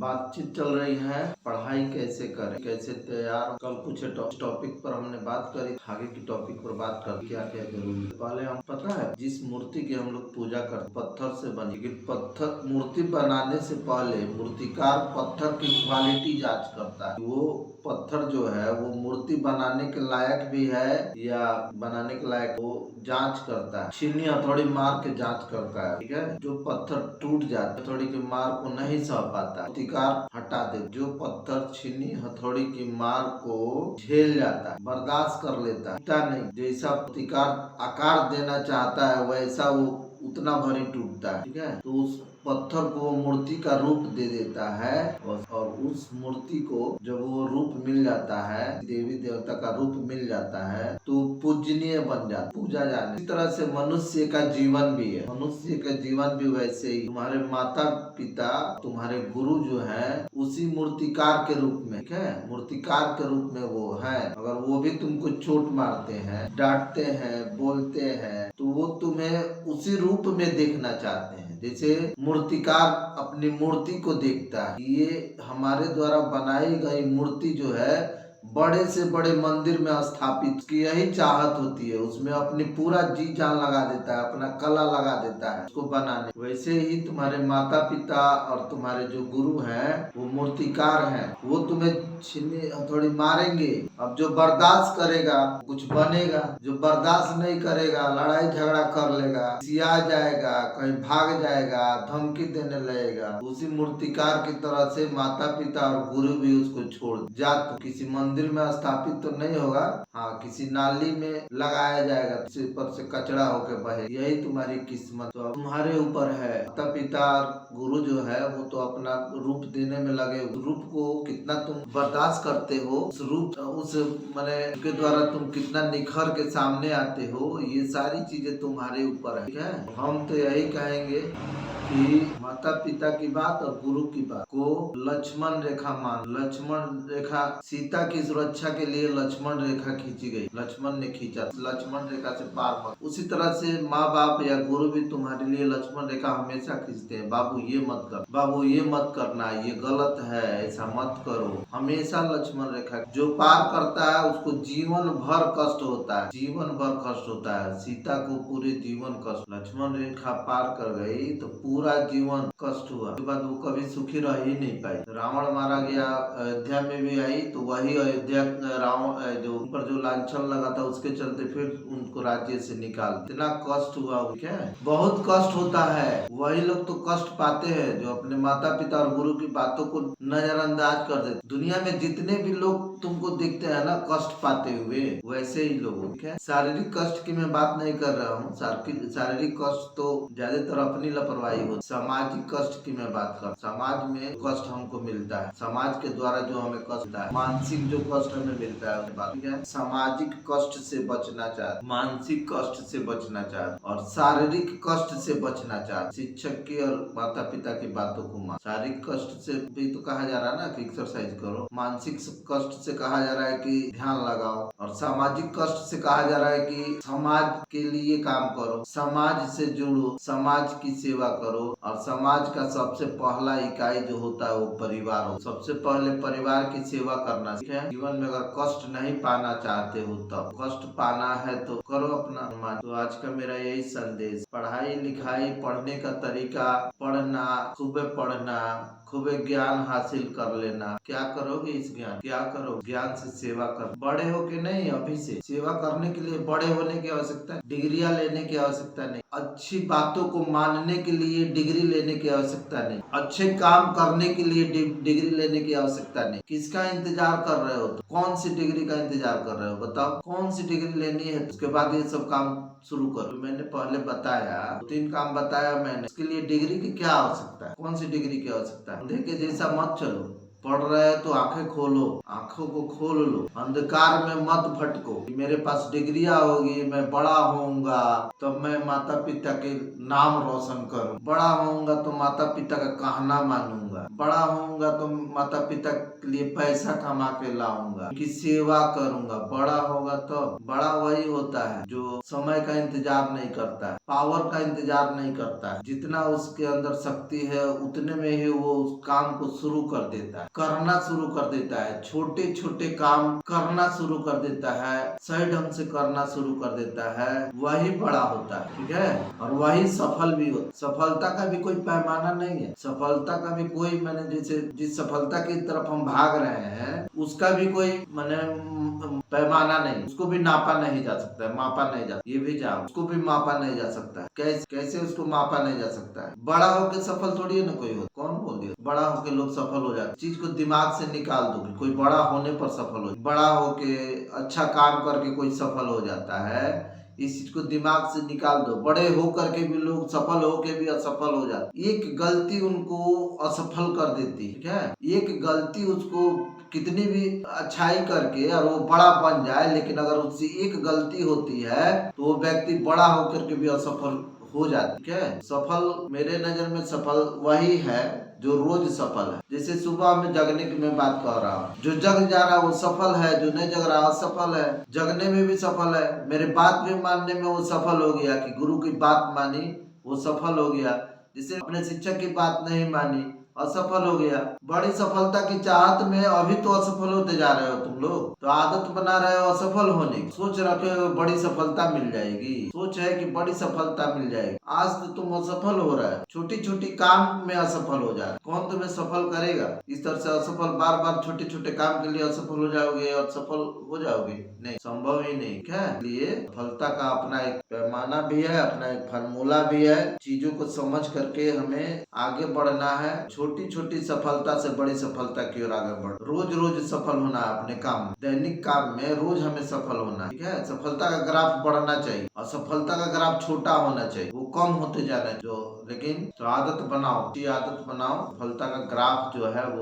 बातचीत चल रही है पढ़ाई कैसे करें, कैसे तैयार। कल कुछ टॉपिक पर हमने बात करी, आगे की टॉपिक पर बात कर क्या क्या जरूरी है। पहले हम पता है जिस मूर्ति की हम लोग पूजा करते पत्थर से बनी, पत्थर मूर्ति बनाने से पहले मूर्तिकार पत्थर की क्वालिटी जांच करता है। वो पत्थर जो है वो मूर्ति बनाने के लायक भी है या बनाने के लायक, वो जांच करता है। छीनी हथौड़ी मार के जांच करता है, ठीक है। जो पत्थर टूट जाता, हथौड़ी की मार को नहीं सह पाता, मूर्तिकार हटा दे। जो पत्थर छीनी हथौड़ी की मार को झेल जाता है, बर्दाश्त कर लेता है, नहीं जैसा मूर्तिकार आकार देना चाहता है वैसा वो उतना भरी टूटता है, ठीक है। तो उस पत्थर को मूर्ति का रूप दे देता है और उस मूर्ति को जब वो रूप मिल जाता है, देवी देवता का रूप मिल जाता है, तो पूजनीय बन जाता, पूजा जाने। इस तरह से मनुष्य का जीवन भी है, मनुष्य का जीवन भी वैसे ही। तुम्हारे माता पिता, तुम्हारे गुरु जो है उसी मूर्तिकार के रूप में, ठीक है, मूर्तिकार के रूप में वो है। अगर वो भी तुमको चोट मारते हैं, डांटते हैं, बोलते हैं, तो वो तुम्हें उसी रूप में देखना चाहते हैं जैसे मूर्तिकार अपनी मूर्ति को देखता है। ये हमारे द्वारा बनाई गई मूर्ति जो है बड़े से बड़े मंदिर में स्थापित की यही चाहत होती है, उसमें अपनी पूरा जी जान लगा देता है, अपना कला लगा देता है उसको बनाने। वैसे ही तुम्हारे माता पिता और तुम्हारे जो गुरु हैं वो मूर्तिकार हैं, वो तुम्हें छीनी हथौड़ी मारेंगे। अब जो बर्दाश्त करेगा कुछ बनेगा, जो बर्दाश्त नहीं करेगा लड़ाई झगड़ा कर लेगा, सिया जाएगा, कहीं भाग जाएगा, धमकी देने लगेगा। उसी मूर्तिकार की तरह से माता पिता और गुरु भी उसको छोड़ जा, तो किसी मंदिर में स्थापित तो नहीं होगा, हाँ किसी नाली में लगाया जाएगा, सिर पर से कचरा होके बहे। यही तुम्हारी किस्मत तो तुम्हारे ऊपर है। माता पिता गुरु जो है वो तो अपना रूप देने में लगे, रूप को कितना तुम बर्दाश्त करते हो, उस रूप उस माने के द्वारा तुम कितना निखर के सामने आते हो, ये सारी चीजें तुम्हारे ऊपर है, ठीक है। हम तो यही कहेंगे कि माता पिता की बात और गुरु की बात को लक्ष्मण रेखा मान, लक्ष्मण रेखा सीता की सुरक्षा के लिए लक्ष्मण रेखा खींची गई, लक्ष्मण ने खींचा, लक्ष्मण रेखा से पार मत। उसी तरह से माँ बाप या गुरु भी तुम्हारे लिए लक्ष्मण रेखा हमेशा खींचते हैं। बाबू ये मत कर, बाबू ये मत करना, ये गलत है, ऐसा मत करो। हमेशा लक्ष्मण रेखा जो पार करता है उसको जीवन भर कष्ट होता है, जीवन भर कष्ट होता है। सीता को पूरे जीवन कष्ट, लक्ष्मण रेखा पार कर गई तो पूरा जीवन कष्ट हुआ, उसके बाद वो कभी सुखी रह ही नहीं पाई। रावण मारा गया, अयोध्या में भी आई तो वही अयोध्या रावण जो ऊपर जो लांछन लगा था उसके चलते फिर उनको राज्य से निकाल, इतना कष्ट हुआ, क्या बहुत कष्ट होता है। वही लोग तो कष्ट पाते हैं जो अपने माता पिता और गुरु की बातों को नजरअंदाज कर देते। दुनिया में जितने भी लोग तुमको देखते हैं ना कष्ट पाते हुए, वैसे ही लोग, ठीक है। शारीरिक कष्ट की मैं बात नहीं कर रहा हूँ, शारीरिक कष्ट तो ज्यादातर अपनी लापरवाही हो। सामाजिक कष्ट की मैं बात कर, समाज में कष्ट हमको मिलता है, समाज के द्वारा जो हमें कष्ट मिलता है, मानसिक जो कष्ट हमें मिलता है, बात ठीक है। सामाजिक कष्ट से बचना चाहते, मानसिक कष्ट से बचना चाहते और शारीरिक कष्ट से बचना चाहते। शिक्षक की और माता पिता की बातों को मान। शारीरिक कष्ट से भी तो कहा जा रहा है ना कि एक्सरसाइज करो, मानसिक कष्ट से कहा जा रहा है कि ध्यान लगाओ, और सामाजिक कष्ट से कहा जा रहा है कि समाज के लिए काम करो, समाज से जुड़ो, समाज की सेवा करो। और समाज का सबसे पहला इकाई जो होता है वो परिवार हो, सबसे पहले परिवार की सेवा करना, ठीक है। जीवन में अगर कष्ट नहीं पाना चाहते हो तब, कष्ट पाना है तो करो अपना मान। तो आज का मेरा यही संदेश, पढ़ाई लिखाई, पढ़ने का तरीका, पढ़ना, खूब पढ़ना, खूब ज्ञान हासिल कर लेना। क्या करोगे इस ज्ञान, क्या करो ज्ञान से सेवा कर। बड़े हो के नहीं, अभी से सेवा करने के लिए बड़े होने की आवश्यकता, डिग्रियां लेने की आवश्यकता नहीं, अच्छी बातों को मानने के लिए डिग्री लेने की आवश्यकता नहीं, अच्छे काम करने के लिए डिग्री लेने की आवश्यकता नहीं। किसका इंतजार कर रहे हो, तो कौन सी डिग्री का इंतजार कर रहे हो, बताओ कौन सी डिग्री लेनी है, उसके बाद ये सब काम शुरू करो। मैंने पहले बताया, 3 काम बताया मैंने, इसके लिए डिग्री की क्या आवश्यकता है, कौन सी डिग्री की आवश्यकता है। अंधे के जैसा मत चलो, पढ़ रहे हैं तो आंखें खोलो, आंखों को खोल लो, अंधकार में मत भटको। मेरे पास डिग्रियां होगी, मैं बड़ा होऊंगा तो मैं माता पिता के नाम रोशन करूं, बड़ा होऊंगा तो माता पिता का कहना मानूंगा, करूंगा, बड़ा होऊंगा तो माता पिता के लिए पैसा कमा के लाऊंगा, उनकी सेवा करूंगा। बड़ा होगा तो बड़ा वही होता है जो समय का इंतजार नहीं करता है, पावर का इंतजार नहीं करता है। जितना उसके अंदर शक्ति है उतने में ही वो उस काम को शुरू कर देता है, करना शुरू कर देता है। छोटे छोटे काम करना शुरू कर देता है, सही ढंग से करना शुरू कर देता है, वही बड़ा होता है। ठीक है, और वही सफल भी होता है। सफलता का भी कोई पैमाना नहीं है, सफलता का भी कोई मैंने जैसे जिस सफलता की तरफ हम भाग रहे हैं उसका भी कोई मैंने पैमाना नहीं, उसको भी नापा नहीं जा सकता है, मापा नहीं जा, ये भी जाओ, उसको भी मापा नहीं जा सकता है। कैसे उसको मापा नहीं जा सकता है। बड़ा होकर सफल थोड़ी है ना कोई हो, कौन बोल दिया बड़ा होके लोग सफल हो जाते। चीज को दिमाग से निकाल दो कि कोई बड़ा होने पर सफल हो, बड़ा होके अच्छा काम करके कोई सफल हो जाता है, इस चीज को दिमाग से निकाल दो। बड़े हो करके भी लोग सफल होके भी असफल हो जाते। एक गलती उनको असफल कर देती है। ठीक है, एक गलती उसको कितनी भी अच्छाई करके और वो बड़ा बन जाए, लेकिन अगर उससे एक गलती होती है तो वो व्यक्ति बड़ा होकर के भी असफल हो जाती है। ठीक है, सफल मेरे नजर में सफल वही है जो रोज सफल है। जैसे सुबह में जगने की मैं बात कर रहा हूँ, जो जग जा रहा है वो सफल है, जो नहीं जग रहा असफल है। जगने में भी सफल है, मेरे बात भी मानने में वो सफल हो गया कि गुरु की बात मानी, वो सफल हो गया। जिसे अपने शिक्षक की बात नहीं मानी, असफल हो गया। बड़ी सफलता की चाहत में अभी तो असफल होते जा रहे हो तुम लोग, तो आदत बना रहे हो असफल होने की। सोच रखे हो बड़ी सफलता मिल जाएगी, सोच है कि बड़ी सफलता मिल जाएगी। आज तो तुम असफल हो रहा है, छोटी छोटी काम में असफल हो जा रहा है। कौन तुम्हें सफल करेगा? इस तरह से असफल बार बार छोटे छोटे काम के लिए असफल हो जाओगे और सफल हो जाओगे, नहीं, संभव ही नहीं। क्या है, इसलिए सफलता का अपना एक पैमाना भी है, अपना एक फार्मूला भी है। चीजों को समझ करके हमें आगे बढ़ना है। छोटी छोटी सफलता से बड़ी सफलता की ओर आगे बढ़, रोज रोज सफल होना है अपने काम में, दैनिक काम में रोज हमें सफल होना है। ठीक है, सफलता का ग्राफ बढ़ना चाहिए और सफलता का ग्राफ छोटा होना चाहिए, वो कम होते जाना जो, लेकिन तो आदत बनाओ, अच्छी आदत बनाओ, सफलता का ग्राफ जो है वो